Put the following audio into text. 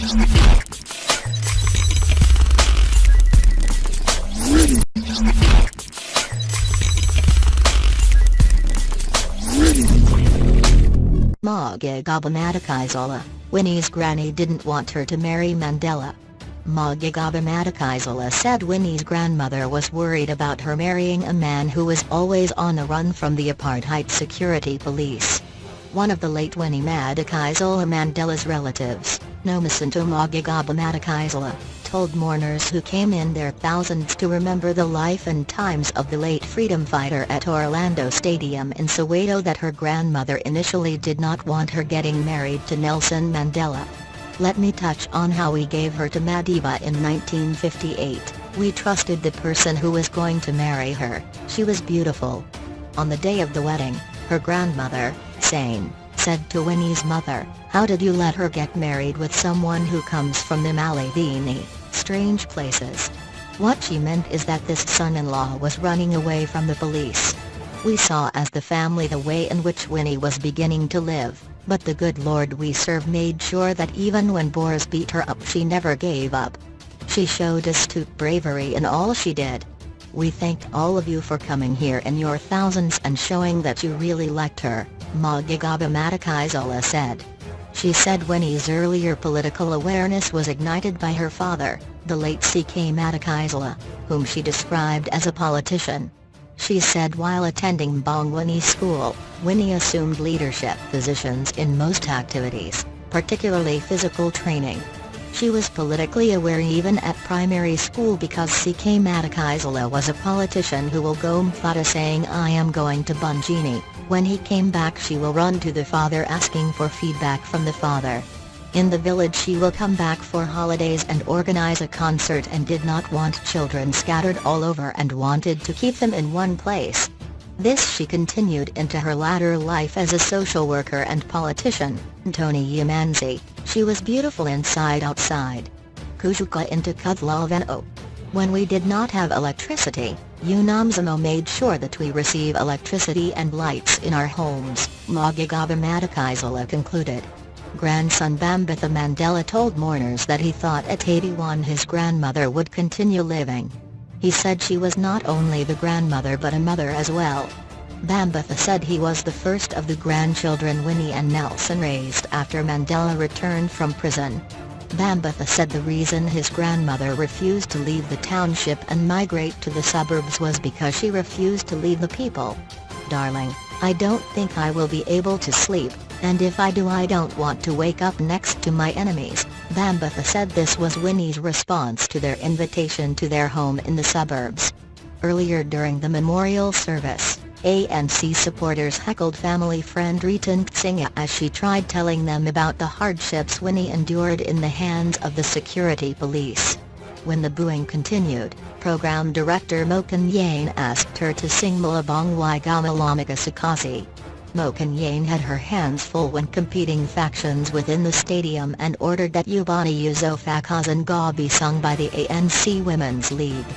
MaGigaba Madikizela, Winnie's granny didn't want her to marry Mandela. MaGigaba Madikizela said Winnie's grandmother was worried about her marrying a man who was always on the run from the apartheid security police. One of the late Winnie Madikizela-Mandela's relatives, Nomasonto MaGigaba Madikizela, told mourners who came in their thousands to remember the life and times of the late freedom fighter at Orlando Stadium in Soweto that her grandmother initially did not want her getting married to Nelson Mandela. "Let me touch on how we gave her to Madiba in 1958, we trusted the person who was going to marry her, she was beautiful." On the day of the wedding, her grandmother, Sane, said to Winnie's mother, "How did you let her get married with someone who comes from the Malayvini, strange places?" What she meant is that this son-in-law was running away from the police. "We saw as the family the way in which Winnie was beginning to live, but the good Lord we serve made sure that even when Boers beat her up she never gave up. She showed astute bravery in all she did. We thank all of you for coming here in your thousands and showing that you really liked her," MaGigaba Madikizela said. She said Winnie's earlier political awareness was ignited by her father, the late C.K. Madikizela, whom she described as a politician. She said while attending Bongwini School, Winnie assumed leadership positions in most activities, particularly physical training. She was politically aware even at primary school because C.K. Madikizela was a politician who will go Mfata saying "I am going to Bongwini." When he came back she will run to the father asking for feedback from the father. In the village she will come back for holidays and organize a concert and did not want children scattered all over and wanted to keep them in one place. This she continued into her latter life as a social worker and politician. Tony Yamanzi, she was beautiful inside outside. Kushuka into Kudlaveno. When we did not have electricity, Nomasonto made sure that we receive electricity and lights in our homes, MaGigaba Madikizela concluded. Grandson Bambatha Mandela told mourners that he thought at 81 his grandmother would continue living. He said she was not only the grandmother but a mother as well. Bambatha said he was the first of the grandchildren Winnie and Nelson raised after Mandela returned from prison. Bambatha said the reason his grandmother refused to leave the township and migrate to the suburbs was because she refused to leave the people. "Darling, I don't think I will be able to sleep, and if I do I don't want to wake up next to my enemies." Bambatha said this was Winnie's response to their invitation to their home in the suburbs. Earlier during the memorial service, ANC supporters heckled family friend Rita Nktsinga as she tried telling them about the hardships Winnie endured in the hands of the security police. When the booing continued, program director Mokanyane asked her to sing Malabong Waigamalamaga Sakasi. Mokanyane had her hands full when competing factions within the stadium and ordered that Ubani Yuzo Fakazan Ga be sung by the ANC Women's League.